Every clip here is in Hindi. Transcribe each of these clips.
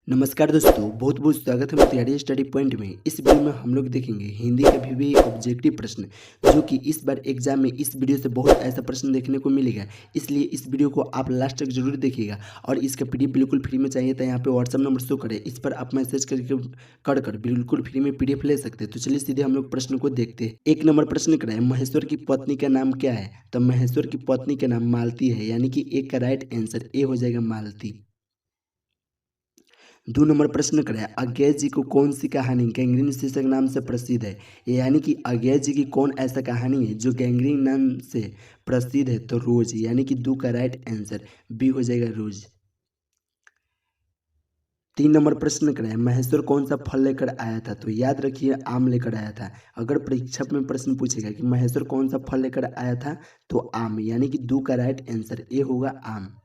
नमस्कार दोस्तों, बहुत बहुत स्वागत है मोतिहारी स्टडी पॉइंट में। इस वीडियो में हम लोग देखेंगे हिंदी का भी ऑब्जेक्टिव प्रश्न, जो कि इस बार एग्जाम में इस वीडियो से बहुत ऐसा प्रश्न देखने को मिलेगा। इसलिए इस वीडियो को आप लास्ट तक जरूर देखिएगा। और इसका पीडीएफ बिल्कुल फ्री में चाहिए तो यहाँ पे व्हाट्सअप नंबर शो करें, इस पर आप मैसेज करके कर बिल्कुल फ्री में पीडीएफ ले सकते हैं। तो चलिए सीधे हम लोग प्रश्न को देखते हैं। एक नंबर प्रश्न कराए, महेश्वर की पत्नी का नाम क्या है? तो महेश्वर की पत्नी का नाम मालती है, यानी कि एक का राइट आंसर ए हो जाएगा मालती। 2 नंबर प्रश्न करें, अज्ञेय जी को कौन सी कहानी गैंग्रीन शीर्षक नाम से प्रसिद्ध है? यानी कि अज्ञेय जी की कौन ऐसा कहानी है जो गैंग्रीन नाम से प्रसिद्ध है? तो रोज, यानी कि 2 का राइट आंसर बी हो जाएगा रोज। 3 नंबर प्रश्न करें, महेश्वर कौन सा फल लेकर आया था? तो याद रखिए आम लेकर आया था। अगर परीक्षा में प्रश्न पूछेगा कि महेश्वर कौन सा फल लेकर आया था, तो आम, यानी कि 2 का राइट आंसर ए होगा आम।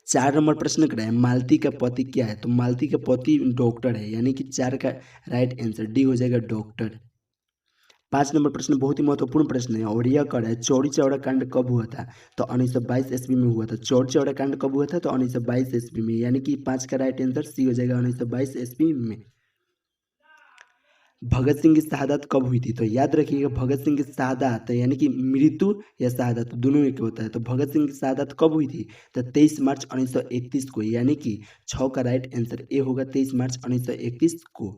4 नंबर प्रश्न कराए, मालती का पति क्या है? तो मालती का पति डॉक्टर है, यानी कि 4 का राइट आंसर डी हो जाएगा डॉक्टर। 5 नंबर प्रश्न बहुत ही महत्वपूर्ण प्रश्न है और यह कर है, चौरी चौरा कांड कब हुआ था? तो 1922 ईस्वी में हुआ था। चौरी चौरा कांड कब हुआ था? तो 1922 ईस्वी में, यानी कि 5 का राइट आंसर सी हो जाएगा 1922 ईस्वी में। भगत सिंह की शहादत कब हुई थी? तो याद रखिएगा भगत सिंह की शहादत यानी कि मृत्यु या शहादत दोनों एक होता है। तो भगत सिंह की शहादत कब हुई थी? तो 23 मार्च 1931 को, यानी कि 6 का राइट आंसर ए होगा 23 मार्च 1931 को।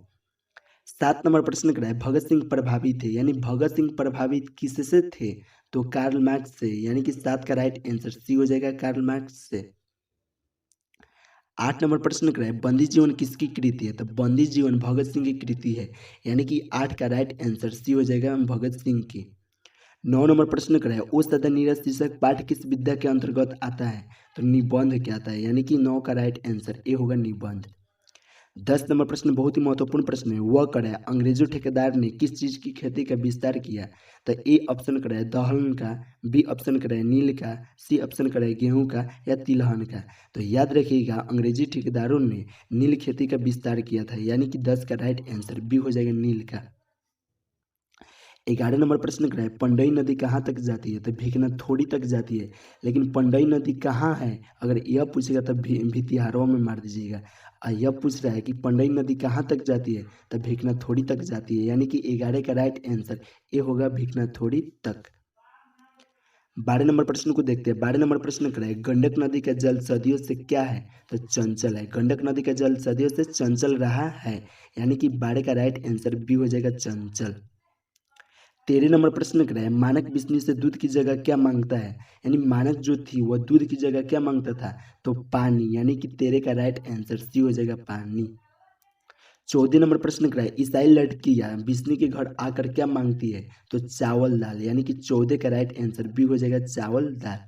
7 नंबर प्रश्न कराए, भगत सिंह प्रभावित थे, यानी भगत सिंह प्रभावित किससे थे? तो कार्ल मार्क्स से, यानी कि 7 का राइट आंसर सी हो जाएगा कार्ल मार्क्स से। 8 नंबर प्रश्न कराए, बंदी जीवन किसकी कृति है? तो बंदी जीवन भगत सिंह की कृति है, यानी कि 8 का राइट आंसर सी हो जाएगा भगत सिंह की। 9 नंबर प्रश्न कराए, ओ सदा नीरज शीर्षक पाठ किस विद्या के अंतर्गत आता है? तो निबंध के आता है, यानी कि 9 का राइट आंसर ए होगा निबंध। 10 नंबर प्रश्न बहुत ही महत्वपूर्ण प्रश्न है, वह कराए, अंग्रेजों ठेकेदार ने किस चीज की खेती का विस्तार किया? तो ए ऑप्शन कराए दलहन का, बी ऑप्शन कराए नील का, सी ऑप्शन कराए गेहूं का, या तिलहन का। तो याद रखिएगा अंग्रेजी ठेकेदारों ने नील खेती का विस्तार किया था, यानी कि 10 का राइट आंसर बी हो जाएगा नील का। 11 नंबर प्रश्न कराए, पंडई नदी कहाँ तक जाती है? तो भिखना थोड़ी तक जाती है, लेकिन पंडई नदी कहाँ है अगर यह पूछेगा तब भितिहारों में मार दीजिएगा। यह पूछ रहा है कि पंडई नदी कहाँ तक जाती है, तब भिखना थोड़ी तक जाती है, यानी कि 11 का राइट आंसर ए होगा भिखना थोड़ी तक। 12 नंबर प्रश्न को देखते हैं। 12 नंबर प्रश्न कराए, गंडक नदी का जल सदियों से क्या है? तो चंचल है। गंडक नदी का जल सदियों से चंचल रहा है, यानी कि 12 का राइट आंसर बी हो जाएगा चंचल। 13 नंबर प्रश्न कराए, मानक बिजली से दूध की जगह क्या मांगता है? यानी मानक जो थी वह दूध की जगह क्या मांगता था? तो पानी, यानी कि 13 का राइट आंसर सी हो जाएगा पानी। 14 नंबर प्रश्न कराए, ईसाई लड़कियां विष्णु के घर आकर क्या मांगती है? तो चावल दाल, यानी कि 14 का राइट आंसर बी हो जाएगा चावल दाल।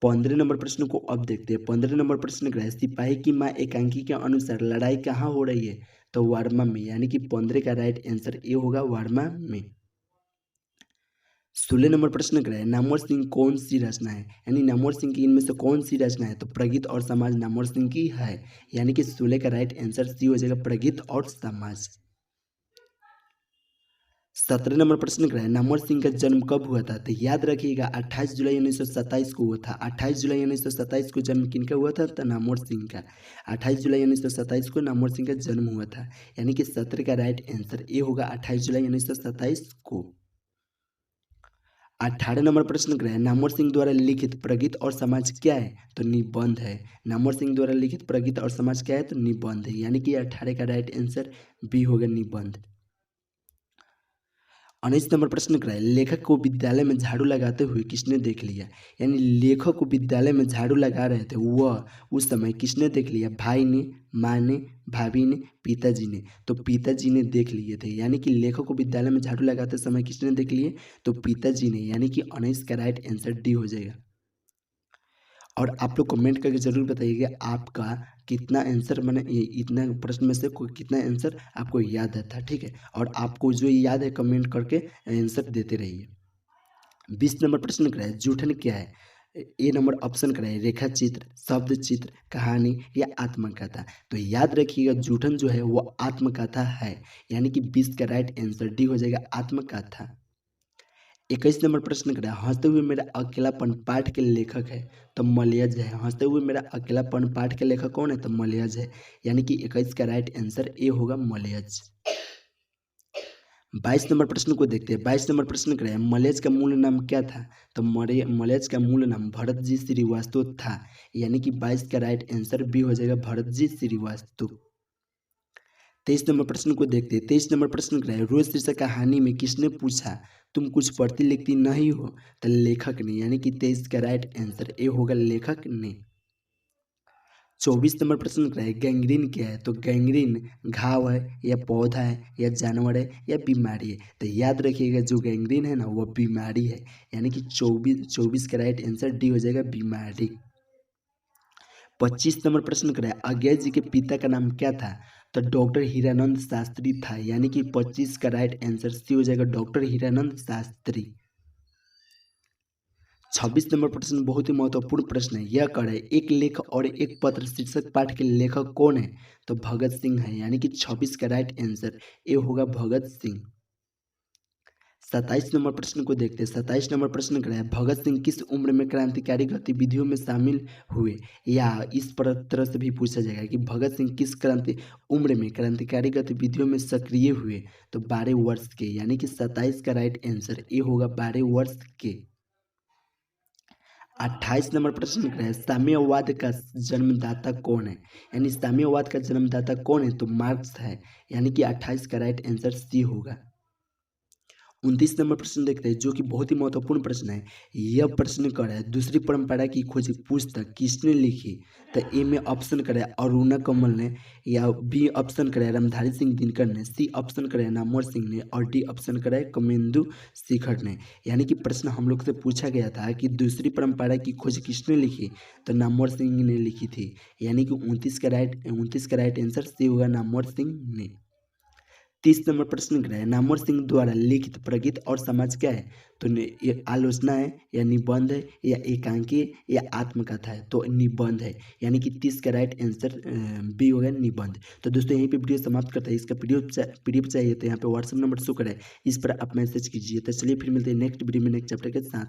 15 नंबर प्रश्न को अब देखते हैं। 15 नंबर प्रश्न कराए, सिपाही की माँ एकांकी के अनुसार लड़ाई कहाँ हो रही है? तो वर्मा में, यानी कि 15 का राइट आंसर ए होगा वर्मा में। 16 नंबर प्रश्न कराए, नामवर सिंह कौन सी रचना है? यानी नामवर सिंह की इनमें से कौन सी रचना है? तो प्रगीत और समाज नामवर सिंह की है, यानी कि 16 का राइट आंसर सी हो जाएगा प्रगीत और समाज। 17 नंबर प्रश्न कराए, नामवर सिंह का जन्म कब हुआ था? तो याद रखिएगा 28 जुलाई 1927 को हुआ था। 28 जुलाई 1927 को जन्म किनका हुआ था? तो नामवर सिंह का। 28 जुलाई 1927 को नामवर सिंह का जन्म हुआ था, यानी कि 17 का राइट आंसर ए होगा 28 जुलाई 1927 को। 18 नंबर प्रश्न कराए, नामवर सिंह द्वारा लिखित प्रगीत और समाज क्या है? तो निबंध है। नामवर सिंह द्वारा लिखित प्रगीत और समाज क्या है? तो निबंध है, यानी कि 18 का राइट आंसर बी होगा निबंध। 19 नंबर प्रश्न कराए, लेखक को विद्यालय में झाड़ू लगाते हुए किसने देख लिया? यानी लेखक को विद्यालय में झाड़ू लगा रहे थे, वह उस समय किसने देख लिया? भाई ने, माँ ने, भाभी ने, पिताजी ने। तो पिताजी ने देख लिए थे, यानी कि लेखक को विद्यालय में झाड़ू लगाते समय किसने देख लिए? तो पिताजी ने, यानी कि 19 का राइट आंसर डी हो जाएगा। और आप लोग कमेंट करके जरूर बताइएगा आपका कितना आंसर, मैंने इतना प्रश्न में से कोई कितना आंसर आपको याद था, ठीक है? और आपको जो याद है कमेंट करके आंसर देते रहिए। 20 नंबर प्रश्न कराए, जूठन क्या है? ए नंबर ऑप्शन कराए, रेखा चित्र, शब्द चित्र, कहानी, या आत्मकथा। तो याद रखिएगा जूठन जो है वो आत्मकथा है, यानी कि 20 का राइट आंसर डी हो जाएगा आत्मकथा। 21 नंबर प्रश्न करें, हंसते हुए मेरा अकेलापन पाठ के लेखक है तो मलयज है। हंसते हुए मेरा अकेलापन पाठ के लेखक कौन है तो मलयज है, यानी कि 21 का राइट आंसर ए होगा मलयज। 22 नंबर प्रश्न को देखते हैं। 22 नंबर प्रश्न करें, मलयज का मूल नाम क्या था तो मलयज का मूल नाम भरत जी श्रीवास्तव था, यानी कि 22 का राइट आंसर बी हो जाएगा भरत जी श्रीवास्तव। 23 नंबर प्रश्न को देखते हैं। 23 नंबर प्रश्न क्या है, रोज शीर्षक कहानी में किसने पूछा तुम कुछ पढ़ती लिखती नहीं हो तो लेखक ने, यानी कि 23 का राइट आंसर ए होगा लेखक ने। 24 नंबर प्रश्न क्या है, गैंग्रीन क्या है तो गैंग्रीन घाव है या पौधा है या जानवर है या बीमारी है, तो याद रखिएगा जो गैंग्रीन है ना वो बीमारी है, यानी कि 24 का राइट आंसर डी हो जाएगा बीमारी। 25 नंबर प्रश्न करें, अज्ञा जी के पिता का नाम क्या था तो डॉक्टर हीरानंद शास्त्री था, यानी कि 25 का राइट आंसर सी हो जाएगा डॉक्टर हीरानंद शास्त्री। 26 नंबर प्रश्न बहुत ही महत्वपूर्ण प्रश्न है, यह करें एक लेख और एक पत्र शीर्षक पाठ के लेखक कौन है तो भगत सिंह है, यानी कि 26 का राइट आंसर ए होगा भगत सिंह। 27 नंबर प्रश्न को देखते हैं। 27 नंबर प्रश्न क्या है, भगत सिंह किस उम्र में क्रांतिकारी गतिविधियों में शामिल हुए, या इस तरह से भी पूछा जाएगा कि भगत सिंह किस उम्र में क्रांतिकारी गतिविधियों में सक्रिय हुए तो 12 वर्ष के, यानी कि 27 का राइट आंसर ए होगा 12 वर्ष के। 28 नंबर प्रश्न क्या है, साम्यवाद का जन्मदाता कौन है, यानी साम्यवाद का जन्मदाता कौन है तो मार्क्स है, यानी कि 28 का राइट आंसर सी होगा। 29 नंबर प्रश्न देखते हैं जो कि बहुत ही महत्वपूर्ण प्रश्न है, यह प्रश्न कर है दूसरी परंपरा की खोज पुस्तक किसने लिखी तो ए में ऑप्शन करे अरुणा कमल ने, या बी ऑप्शन करे रामधारी सिंह दिनकर ने, सी ऑप्शन करे नामवर सिंह ने और डी ऑप्शन करे कमेंदु शेखर ने, यानी कि प्रश्न हम लोग से पूछा गया था कि दूसरी परंपरा की खोज किसने लिखी तो नामवर सिंह ने लिखी थी, यानी कि 29 का राइट आंसर सी होगा नामवर सिंह ने। 30 नंबर प्रश्न क्या है, नामवर सिंह द्वारा लिखित प्रगति और समाज क्या है तो ये आलोचना है या निबंध है या एकांकी या आत्मकथा है तो निबंध है, यानी कि 30 का राइट आंसर बी होगा निबंध। तो दोस्तों यहीं पे वीडियो समाप्त करते हैं। इसका पीडीएफ चाहिए तो यहाँ पे व्हाट्सएप नंबर शो करें, इस पर आप मैसेज कीजिए। तो चलिए फिर मिलते हैं नेक्स्ट वीडियो में नेक्स्ट चैप्टर के साथ।